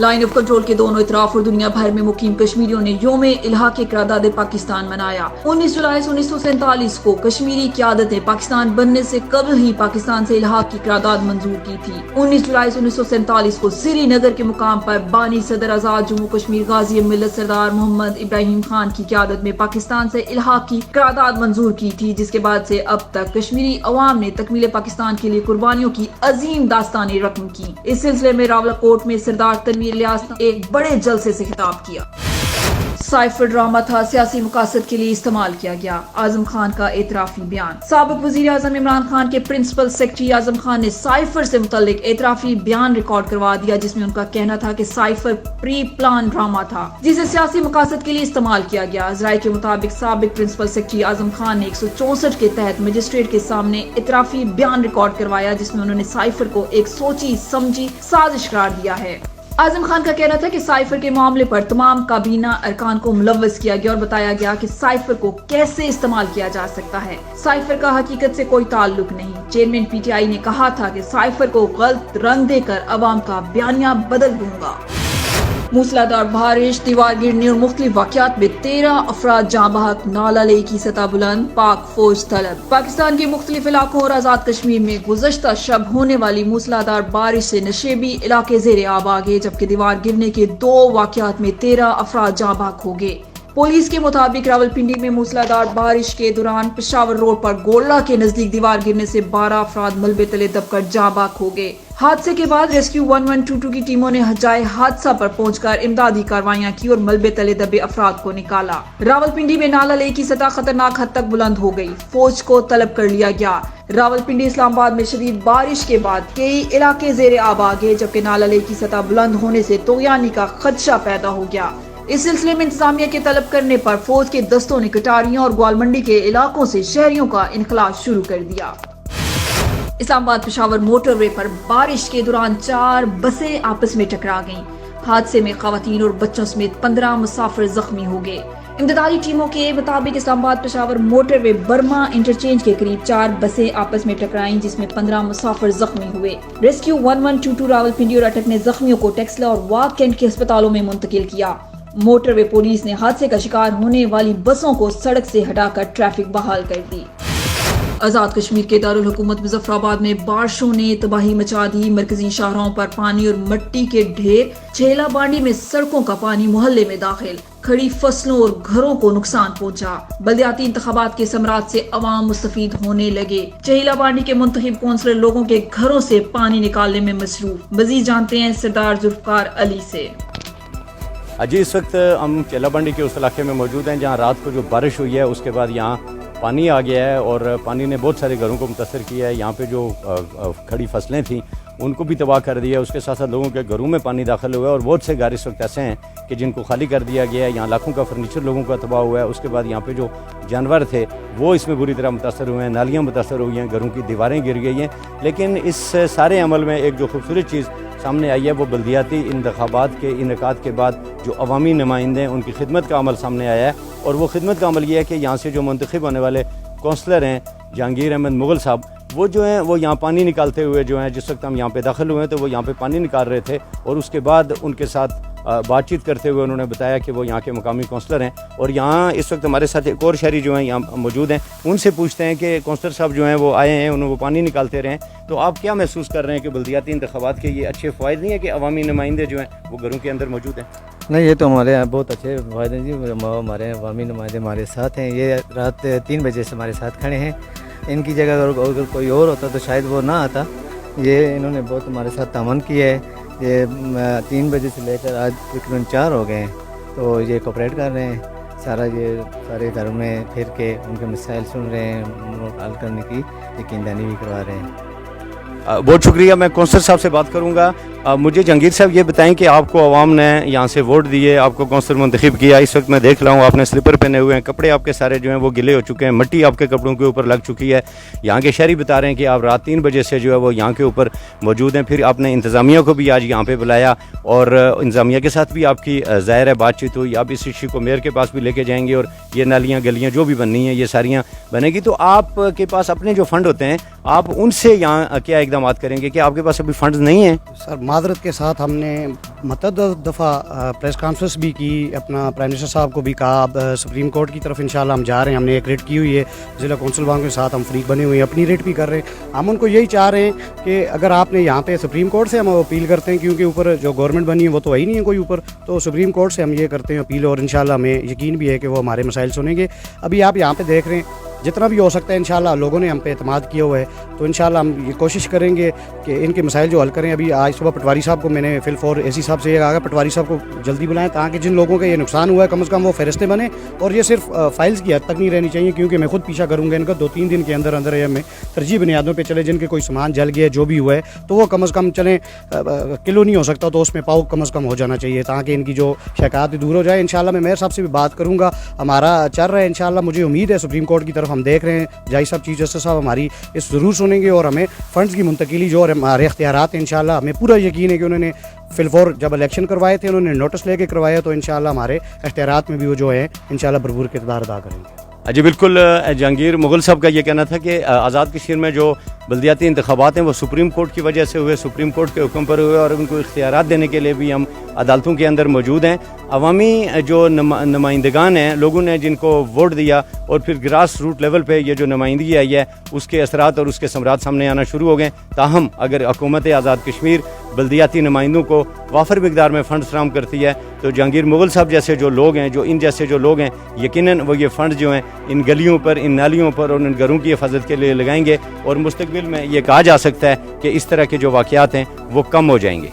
Line of control के दोनों इतराफ और दुनिया भर में मुकीम कश्मीरियों ने योम इल्हाक क़रारदाद पाकिस्तान मनाया। 19 जुलाई 1947 को कश्मीरी क़यादत ने पाकिस्तान बनने से कबल ही पाकिस्तान से इल्हाक की क़रारदाद मंजूर की थी। 19 जुलाई 1947 को श्रीनगर के मुकाम पर बानी सदर आजाद जम्मू कश्मीर गाजी मिल्लत सरदार मोहम्मद इब्राहिम खान की क़यादत में पाकिस्तान से इल्हाक की क़रारदाद मंजूर की थी, जिसके बाद से अब तक कश्मीरी अवाम ने तकमील पाकिस्तान के लिए कुर्बानियों की अजीम दास्तानें रकम की। इस सिलसिले में रावलाकोट में सरदार तनवीर इलियास ने एक बड़े जलसे से खिताब किया। साइफर ड्रामा था, सियासी मकासद के लिए इस्तेमाल किया गया। आजम खान का एतराफी बयान। साबिक वजीर आजम इमरान खान के प्रिंसिपल सेक्रेटरी आजम खान ने साइफर से मुतल्लिक एतराफी बयान रिकॉर्ड करवा दिया, जिसमें उनका कहना था कि साइफर प्री प्लान ड्रामा था जिसे सियासी मकासद के लिए इस्तेमाल किया गया। जराये के मुताबिक साबिक प्रिंसिपल सेक्रेटरी आजम खान ने 164 के तहत मजिस्ट्रेट के सामने एतराफी बयान रिकॉर्ड करवाया, जिसमें उन्होंने साइफर को एक सोची समझी साजिश करार दिया है। आजम खान का कहना था कि साइफर के मामले पर तमाम काबीना अरकान को मुलव्वस किया गया और बताया गया कि साइफर को कैसे इस्तेमाल किया जा सकता है। साइफर का हकीकत से कोई ताल्लुक नहीं। चेयरमैन पीटीआई ने कहा था कि साइफर को गलत रंग देकर अवाम का बयानिया बदल दूंगा। मूसलाधार बारिश, दीवार गिरने और मुख्तलिफ वाक़यात में 13 अफराद जाँ बहक, नाला लेई की सतह बुलंद, पाक फौज तलब। पाकिस्तान के मुख्तलिफ इलाकों और आज़ाद कश्मीर में गुज़श्ता शब होने वाली मूसलाधार बारिश से नशेबी इलाके ज़ेरे आब आ गए, जबकि दीवार गिरने के 2 वाक़यात में 13 अफराद जाँ बहक हो गए। पुलिस के मुताबिक रावलपिंडी में मूसलाधार बारिश के दौरान पेशावर रोड पर गोला के नजदीक दीवार गिरने से 12 अफराद मलबे तले दबकर जाँ बहक हो गए। हादसे के बाद रेस्क्यू 1122 की टीमों ने जाए हादसा पर पहुंचकर इमदादी कार्रवाइयां की और मलबे तले दबे अफराद को निकाला। रावलपिंडी में नाला लेई की सतह खतरनाक हद तक बुलंद हो गई। फौज को तलब कर लिया गया। रावलपिंडी इस्लामाबाद में शदीद बारिश के बाद कई इलाके ज़ेरे आब आ गए, जबकि नाला लेई की सतह बुलंद होने से तोयानी का खदशा पैदा हो गया। इस सिलसिले में इंतजामिया के तलब करने पर फौज के दस्तों ने कटारियों और ग्वालमंडी के इलाकों से शहरियों का इनखला शुरू कर दिया। इस्लामाबाद पेशावर मोटरवे पर बारिश के दौरान 4 बसें आपस में टकरा गईं। हादसे में खवातीन और बच्चों समेत 15 मुसाफिर जख्मी हो गए। इमदादी टीमों के मुताबिक Islamabad Peshawar motorway Burma interchange के करीब 4 बसें आपस में टकराईं, जिसमें 15 मुसाफिर जख्मी हुए। रेस्क्यू 1122 रावलपिंडी और अटक ने जख्मियों को टेक्सला और वाक कैंट के अस्पतालों में मुंतकिल किया। मोटरवे पुलिस ने हादसे का शिकार होने वाली बसों को सड़क से हटाकर ट्रैफिक बहाल कर दी। आजाद कश्मीर के दारुल हुकूमत मुजफ्फराबाद में बारिशों ने तबाही मचा दी। मरकजी शाहराहों पर पानी और मिट्टी के ढेर। छेला बांडी में सड़कों का पानी मोहल्ले में दाखिल। खड़ी फसलों और घरों को नुकसान पहुंचा। बल्दियाती इंतखाबात के समरात से अवाम मुस्तफीद होने लगे। चहीला बांडी के मुंतखब कौंसलर लोगों के घरों से पानी निकालने में मसरूफ। मजीद जानते हैं सरदार जुल्फकार अली से। जी, इस वक्त हम चेला बांडी के उस इलाके में मौजूद हैं जहाँ रात को जो बारिश हुई है उसके बाद यहाँ पानी आ गया है और पानी ने बहुत सारे घरों को मुतासर किया है। यहाँ पे जो खड़ी फसलें थीं उनको भी तबाह कर दिया है। उसके साथ साथ लोगों के घरों में पानी दाखिल हुआ है और बहुत से घर इस वक्त ऐसे हैं कि जिनको खाली कर दिया गया है। यहाँ लाखों का फर्नीचर लोगों का तबाह हुआ है। उसके बाद यहाँ पे जो जानवर थे वो इसमें बुरी तरह मुतासर हुए हैं। नालियाँ मुतासर हुई हैं, घरों की दीवारें गिर गई हैं। लेकिन इस सारे अमल में एक जो खूबसूरत चीज़ सामने आई है वो बल्दियाती इंतखाबात के इनेकाद के बाद जो अवामी नुमाइंदे हैं उनकी खिदमत का अमल सामने आया है। और वो खिदमत का अमल ये है कि यहाँ से जो मुंतखब होने वाले कौंसलर हैं जहांगीर अहमद मुगल साहब, वो जो हैं वो यहाँ पानी निकालते हुए जो हैं, जिस वक्त हम यहाँ पे दाखिल हुए हैं तो वो यहाँ पे पानी निकाल रहे थे और उसके बाद उनके साथ बातचीत करते हुए उन्होंने बताया कि वो यहाँ के मुकामी कौंसलर हैं। और यहाँ इस वक्त हमारे साथ एक और शहरी जो हैं यहाँ मौजूद हैं। उनसे पूछते हैं कि कौंसलर साहब जो हैं वो आए हैं, उन्होंने वो पानी निकालते रहे हैं, तो आप क्या महसूस कर रहे हैं कि बल्दियाती इंतखाबात के ये अच्छे फ़ायदे नहीं है कि अवामी नुमाइंदे जो हैं वो घरों के अंदर मौजूद हैं? नहीं, ये तो हमारे यहाँ बहुत अच्छे फ़ायदे जी। हमारे अवामी नुमाइंदे हमारे साथ हैं। ये रात 3 बजे से हमारे साथ खड़े हैं। इनकी जगह अगर कोई और होता तो शायद वो ना आता। ये इन्होंने बहुत हमारे साथ तामन किया है। ये 3 बजे से लेकर आज तकरीबन 4 हो गए हैं, तो ये कोऑपरेट कर रहे हैं। सारे घरों में फिर के उनके मसाइल सुन रहे हैं, हल करने की यकीनदानी भी करवा रहे हैं। बहुत शुक्रिया। मैं कौंसलर साहब से बात करूंगा। मुझे जहांगीर साहब ये बताएं कि आपको आवाम ने यहाँ से वोट दिए, आपको कौंसलर मुंतखब किया। इस वक्त मैं देख रहा हूँ आपने स्लीपर पहने हुए हैं, कपड़े आपके सारे जो हैं वो गिले हो चुके हैं, मिट्टी आपके कपड़ों के ऊपर लग चुकी है। यहाँ के शहरी बता रहे हैं कि आप रात 3 बजे से जो है वो यहाँ के ऊपर मौजूद हैं। फिर आपने इंतज़ामिया को भी आज यहाँ पर बुलाया और इंतज़ामिया के साथ भी आपकी ज़ाहिर है बातचीत हुई। आप इस इश्यू को मेयर के पास भी लेके जाएंगे और ये नालियाँ गलियाँ जो भी बननी हैं ये सारियाँ बनेगी। तो आपके पास अपने जो फ़ंड होते हैं आप उनसे यहाँ क्या इकदाम करेंगे कि आपके पास अभी फंड्स नहीं हैं? सर معذرت کے ساتھ ہم نے متعدد دفعہ پریس کانفرنس بھی کی، اپنا پرائم منسٹر صاحب کو بھی کہا اب سپریم کورٹ کی طرف انشاءاللہ ہم جا رہے ہیں. ہم نے ایک ریٹ کی ہوئی ہے ضلع کونسل والوں کے ساتھ، ہم فریق بنے ہوئے ہیں، اپنی ریٹ بھی کر رہے ہیں. ہم ان کو یہی چاہ رہے ہیں کہ اگر آپ نے یہاں پہ سپریم کورٹ سے ہم اپیل کرتے ہیں، کیونکہ اوپر جو گورنمنٹ بنی ہے وہ تو ہے ہی نہیں ہے کوئی اوپر، تو سپریم کورٹ سے ہم یہ کرتے ہیں اپیل، اور انشاءاللہ ہمیں یقین بھی ہے کہ وہ ہمارے مسائل سنیں گے. ابھی آپ یہاں پہ دیکھ رہے ہیں جتنا بھی ہو سکتا ہے انشاءاللہ لوگوں نے ہم پہ اعتماد کیا ہوا ہے، تو انشاءاللہ ہم یہ کوشش کریں گے کہ ان کے مسائل جو حل کریں. ابھی آج صبح پٹواری صاحب کو میں نے فل فور اے سی صاحب سے یہ کہا کہ پٹواری صاحب کو جلدی بلائیں تاکہ جن لوگوں کا یہ نقصان ہوا ہے کم از کم وہ فہرستیں بنیں، اور یہ صرف فائلز کی حد تک نہیں رہنی چاہیے، کیونکہ میں خود پیچھا کروں گا ان کا 2-3 دن کے اندر اندر ہمیں ترجیح بنیادوں پہ چلے. جن کے کوئی سامان جل گیا جو بھی ہوا ہے تو وہ کم از کم چلیں، کلو نہیں ہو سکتا تو اس میں پاؤ کم از کم ہو جانا چاہیے تاکہ ان کی جو شکایات دور ہو جائے. انشاءاللہ میں میئر صاحب سے بھی بات کروں گا، ہمارا چل رہا ہے انشاءاللہ. مجھے امید ہے سپریم کورٹ کی طرف ہم دیکھ رہے ہیں، جائی صاحب چیف جسٹس صاحب ہماری اس ضرور سنیں گے، اور ہمیں فنڈز کی منتقلی جو اور ہمارے اختیارات ہیں انشاءاللہ ہمیں پورا یقین ہے کہ انہوں نے فل فور جب الیکشن کروائے تھے انہوں نے نوٹس لے کے کروایا، تو انشاءاللہ ہمارے اختیارات میں بھی وہ جو ہے انشاءاللہ بھرپور کردار ادا کریں گے. جی بالکل، جہانگیر مغل صاحب کا یہ کہنا تھا کہ آزاد کشمیر میں جو بلدیاتی انتخابات ہیں وہ سپریم کورٹ کی وجہ سے ہوئے، سپریم کورٹ کے حکم پر ہوئے، اور ان کو اختیارات دینے کے لیے بھی ہم عدالتوں کے اندر موجود ہیں. عوامی جو نمائندگان ہیں، لوگوں نے جن کو ووٹ دیا اور پھر گراس روٹ لیول پہ یہ جو نمائندگی آئی ہے اس کے اثرات اور اس کے ثمرات سامنے آنا شروع ہو گئے. تاہم اگر حکومت آزاد کشمیر بلدیاتی نمائندوں کو وافر مقدار میں فنڈز فراہم کرتی ہے تو جہانگیر مغل صاحب جیسے جو لوگ ہیں، جو ان جیسے جو لوگ ہیں، یقیناً وہ یہ فنڈز جو ہیں ان گلیوں پر، ان نالیوں پر اور ان گھروں کی حفاظت کے لیے لگائیں گے، اور مستقبل میں یہ کہا جا سکتا ہے کہ اس طرح کے جو واقعات ہیں وہ کم ہو جائیں گے.